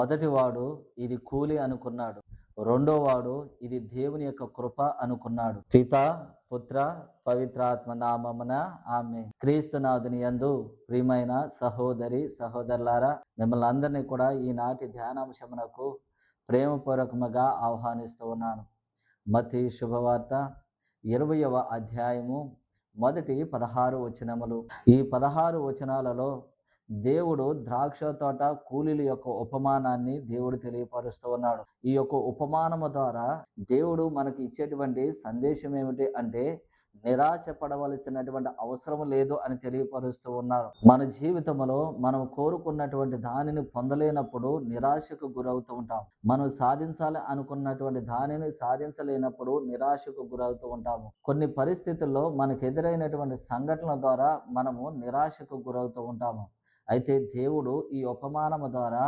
మొదటివాడు ఇది కూలి అనుకున్నాడు. రెండోవాడు ఇది దేవుని యొక్క కృప అనుకున్నాడు. పిత, పుత్ర, పవిత్రాత్మ నామమున ఆమేన్. క్రీస్తునాథుని యందు ప్రియమైన సహోదరి సహోదరులారా, మిమ్మల్ని అందరినీ కూడా ఈనాటి ధ్యానాంశమునకు ప్రేమపూర్వకముగా ఆహ్వానిస్తూ ఉన్నాను. మత్తయి శుభవార్త 20వ అధ్యాయము మొదటి 16 వచనములు. ఈ 16 వచనాలలో దేవుడు ద్రాక్ష తోట కూలీల యొక్క ఉపమానాన్ని దేవుడు తెలియపరుస్తూ ఉన్నాడు. ఈ యొక్క ఉపమానము ద్వారా దేవుడు మనకి ఇచ్చేటువంటి సందేశం ఏమిటి అంటే, నిరాశ పడవలసినటువంటి అవసరం లేదు అని తెలియపరుస్తూ ఉన్నారు. మన జీవితంలో మనం కోరుకున్నటువంటి దానిని పొందలేనప్పుడు నిరాశకు గురవుతూ ఉంటాం. మనం సాధించాలి అనుకున్నటువంటి దానిని సాధించలేనప్పుడు నిరాశకు గురవుతూ ఉంటాము. కొన్ని పరిస్థితుల్లో మనకు ఎదురైనటువంటి సంఘటనల ద్వారా మనము నిరాశకు గురవుతూ ఉంటాము. అయితే దేవుడు ఈ ఉపమానము ద్వారా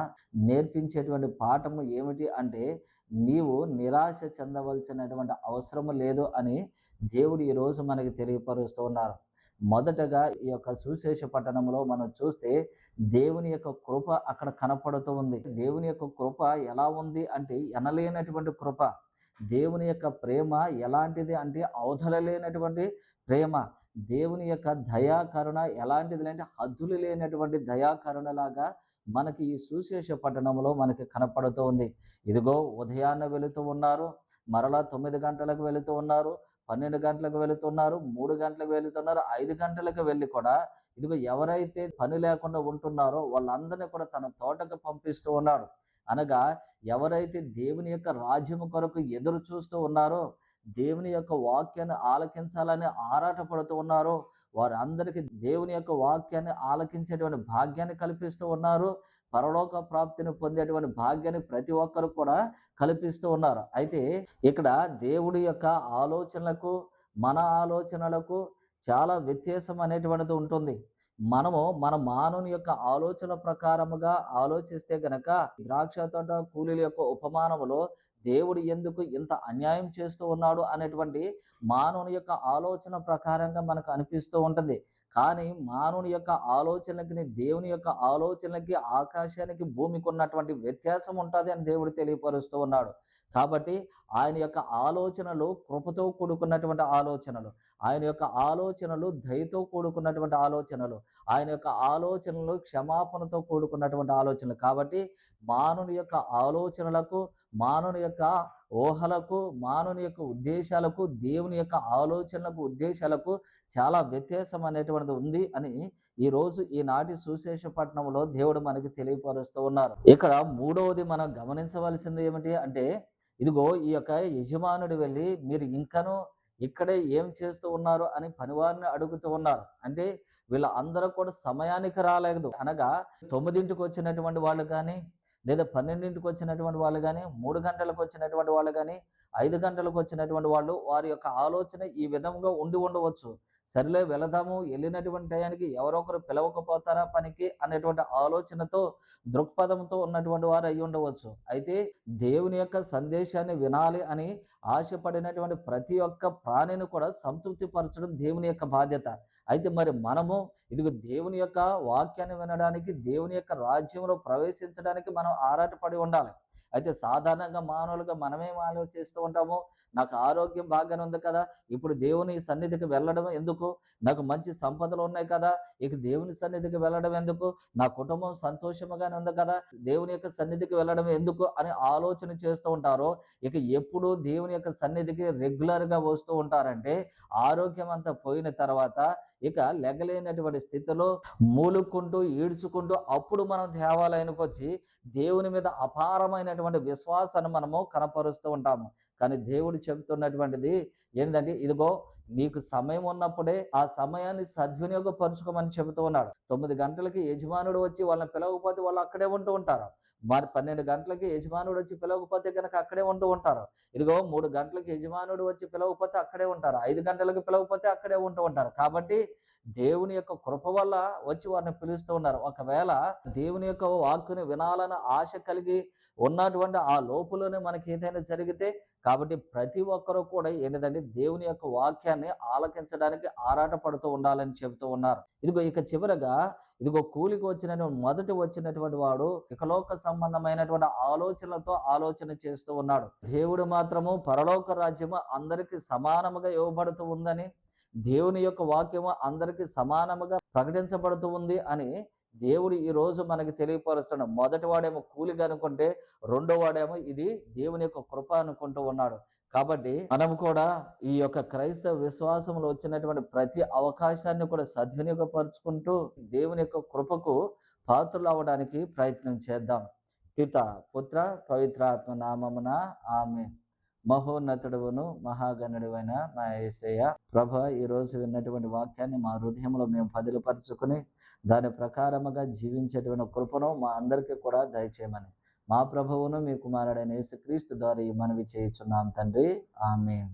నేర్పించేటువంటి పాఠము ఏమిటి అంటే, నీవు నిరాశ చెందవలసినటువంటి అవసరము లేదు అని దేవుడు ఈరోజు మనకి తెలియపరుస్తూ ఉన్నారు. మొదటగా ఈ యొక్క సువిశేష పట్టణంలో మనం చూస్తే దేవుని యొక్క కృప అక్కడ కనపడుతూ ఉంది. దేవుని యొక్క కృప ఎలా ఉంది అంటే, ఎనలేనటువంటి కృప. దేవుని యొక్క ప్రేమ ఎలాంటిది అంటే, అవధులలేనటువంటి ప్రేమ. దేవుని యొక్క దయాకరుణ ఎలాంటిది అంటే, హద్దులు లేనటువంటి దయాకరుణలాగా మనకి ఈ సువిశేష పట్టణంలో మనకి కనపడుతూ ఉంది. ఇదిగో ఉదయాన్నే వెళుతూ ఉన్నారు, మరలా 9 గంటలకు వెళుతూ ఉన్నారు, 12 గంటలకు వెళుతున్నారు, 3 గంటలకు వెళుతున్నారు, 5 గంటలకు వెళ్ళి కూడా ఇదిగో ఎవరైతే పని లేకుండా ఉంటున్నారో వాళ్ళందరినీ కూడా తన తోటకు పంపిస్తూ ఉన్నాడు. అనగా ఎవరైతే దేవుని యొక్క రాజ్యము కొరకు ఎదురు చూస్తూ ఉన్నారో, దేవుని యొక్క వాక్యాన్ని ఆలకించాలని ఆరాటపడుతూ ఉన్నారో, వారందరికీ దేవుని యొక్క వాక్యాన్ని ఆలకించేటువంటి భాగ్యాన్ని కల్పిస్తూ ఉన్నారు. పరలోక ప్రాప్తిని పొందేటువంటి భాగ్యాన్ని ప్రతి ఒక్కరు కూడా కల్పిస్తూ ఉన్నారు. అయితే ఇక్కడ దేవుడి యొక్క ఆలోచనలకు మన ఆలోచనలకు చాలా వ్యత్యాసం అనేటువంటిది ఉంటుంది. మనము మన మానవుని యొక్క ఆలోచన ప్రకారముగా ఆలోచిస్తే గనక, ద్రాక్ష తోట కూలీల యొక్క ఉపమానములో దేవుడు ఎందుకు ఇంత అన్యాయం చేస్తూ ఉన్నాడు అనేటువంటి మానవుని యొక్క ఆలోచన ప్రకారంగా మనకు అనిపిస్తూ ఉంటుంది. కానీ మానవుని యొక్క ఆలోచనలకి దేవుని యొక్క ఆలోచనలకి ఆకాశానికి భూమికి ఉన్నటువంటి వ్యత్యాసం ఉంటుంది అని దేవుడు తెలియపరుస్తూ ఉన్నాడు. కాబట్టి ఆయన యొక్క ఆలోచనలు కృపతో కూడుకున్నటువంటి ఆలోచనలు, ఆయన యొక్క ఆలోచనలు దయతో కూడుకున్నటువంటి ఆలోచనలు, ఆయన యొక్క ఆలోచనలు క్షమాపణతో కూడుకున్నటువంటి ఆలోచనలు. కాబట్టి మానవుని యొక్క ఆలోచనలకు, మానవుని యొక్క ఊహలకు, మానవుని యొక్క ఉద్దేశాలకు, దేవుని యొక్క ఆలోచనలకు ఉద్దేశాలకు చాలా వ్యత్యాసం అనేటువంటిది ఉంది అని ఈరోజు ఈనాటి సువిశేష పట్టణంలో దేవుడు మనకి తెలియపరుస్తూ ఉన్నారు. ఇక్కడ మూడవది మనం గమనించవలసింది ఏమిటి అంటే, ఇదిగో ఈ యొక్క యజమానుడు వెళ్ళి మీరు ఇంకనూ ఇక్కడే ఏం చేస్తూ ఉన్నారు అని పనివారిని అడుగుతూ ఉన్నారు. అంటే వీళ్ళందరూ కూడా సమయానికి రాలేదు. అనగా 9ంటికి వచ్చినటువంటి వాళ్ళు కానీ, లేదా 12ంటికి వచ్చినటువంటి వాళ్ళు కానీ, 3 గంటలకు వచ్చినటువంటి వాళ్ళు కానీ, 5 గంటలకు వచ్చినటువంటి వాళ్ళు, వారి యొక్క ఆలోచన ఈ విధంగా ఉండి ఉండవచ్చు. సరిలే వెళదాము, వెళ్ళినటువంటి టయానికి ఎవరో ఒకరు పిలవకపోతారా పనికి అనేటువంటి ఆలోచనతో, దృక్పథంతో ఉన్నటువంటి వారు అయి ఉండవచ్చు. అయితే దేవుని యొక్క సందేశాన్ని వినాలి అని ఆశపడినటువంటి ప్రతి ఒక్క ప్రాణిని కూడా సంతృప్తి పరచడం దేవుని యొక్క బాధ్యత. అయితే మరి మనము ఇదిగో దేవుని యొక్క వాక్యాన్ని వినడానికి, దేవుని యొక్క రాజ్యంలో ప్రవేశించడానికి మనం ఆరాటపడి ఉండాలి. అయితే సాధారణంగా మానవులుగా మనమేం ఆలోచిస్తూ ఉంటాము, నాకు ఆరోగ్యం బాగానే ఉంది కదా, ఇప్పుడు దేవుని సన్నిధికి వెళ్ళడం ఎందుకు, నాకు మంచి సంపదలు ఉన్నాయి కదా, ఇక దేవుని సన్నిధికి వెళ్ళడం ఎందుకు, నా కుటుంబం సంతోషముగానే ఉంది కదా, దేవుని యొక్క సన్నిధికి వెళ్ళడం ఎందుకు అని ఆలోచన చేస్తూ ఉంటారు. ఇక ఎప్పుడు దేవుని యొక్క సన్నిధికి రెగ్యులర్గా వస్తూ ఉంటారంటే, ఆరోగ్యం అంతా పోయిన తర్వాత ఇక లెగలేనటువంటి స్థితిలో మూలుక్కుంటూ ఈడ్చుకుంటూ అప్పుడు మనం దేవాలయానికి వచ్చి దేవుని మీద అపారమైనటువంటి విశ్వాసాన్ని మనము కనపరుస్తూ ఉంటాము. కానీ దేవుడు చెబుతున్నటువంటిది ఏంటంటే, ఇదిగో నీకు సమయం ఉన్నప్పుడే ఆ సమయాన్ని సద్వినియోగపరుచుకోమని చెబుతూ ఉన్నాడు. 9 గంటలకి యజమానుడు వచ్చి వాళ్ళని పిలవకపోతే వాళ్ళు అక్కడే ఉంటూ ఉంటారు. మరి 12 గంటలకి యజమానుడు వచ్చి పిలవకపోతే కనుక అక్కడే ఉంటూ ఉంటారు. ఇదిగో 3 గంటలకి యజమానుడు వచ్చి పిలవకపోతే అక్కడే ఉంటారు. 5 గంటలకు పిలవకపోతే అక్కడే ఉంటూ ఉంటారు. కాబట్టి దేవుని యొక్క కృప వల్ల వచ్చి వారిని పిలుస్తూ ఉన్నారు. ఒకవేళ దేవుని యొక్క వాక్కుని వినాలని ఆశ కలిగి ఉన్నటువంటి ఆ లోపులోనే మనకి ఏదైనా జరిగితే కాబట్టి ప్రతి ఒక్కరూ కూడా ఏంటిదంటే దేవుని యొక్క వాక్యాన్ని ఆలకించడానికి ఆరాట పడుతూ ఉండాలని చెబుతూ ఉన్నారు. ఇదిగో ఇక చివరగా ఇదిగో కూలికి వచ్చినటువంటి వాడు ఇకలోక సంబంధమైనటువంటి ఆలోచనలతో ఆలోచన చేస్తూ ఉన్నాడు. దేవుడు మాత్రము పరలోక రాజ్యము అందరికీ సమానముగా ఇవ్వబడుతూ ఉందని, దేవుని యొక్క వాక్యము అందరికీ సమానముగా ప్రకటించబడుతూ ఉంది అని దేవుడు ఈ రోజు మనకి తెలియపరుస్తున్నాడు. మొదటి వాడేమో కూలిగా అనుకుంటే, రెండో వాడేమో ఇది దేవుని యొక్క కృప అనుకుంటూ ఉన్నాడు. కాబట్టి మనం కూడా ఈ యొక్క క్రైస్తవ విశ్వాసంలో వచ్చినటువంటి ప్రతి అవకాశాన్ని కూడా సద్వినియోగపరుచుకుంటూ దేవుని యొక్క కృపకు పాత్రలు అవ్వడానికి ప్రయత్నం చేద్దాం. పిత, పుత్ర, పవిత్ర ఆత్మ నామమున ఆమేన్. మహోన్నతుడును మహాగణుడువైన మా యేసయ్య, ప్రభా, ఈరోజు విన్నటువంటి వాక్యాన్ని మా హృదయంలో మేము పదిలపరుచుకుని దాని ప్రకారముగా జీవించేటువంటి కృపను మా అందరికీ కూడా దయచేయమని మా ప్రభువును మీ కుమారుడైన యేసుక్రీస్తు ద్వారా ఈ మనవి చేయుచున్నాం తండ్రి. ఆమేన్.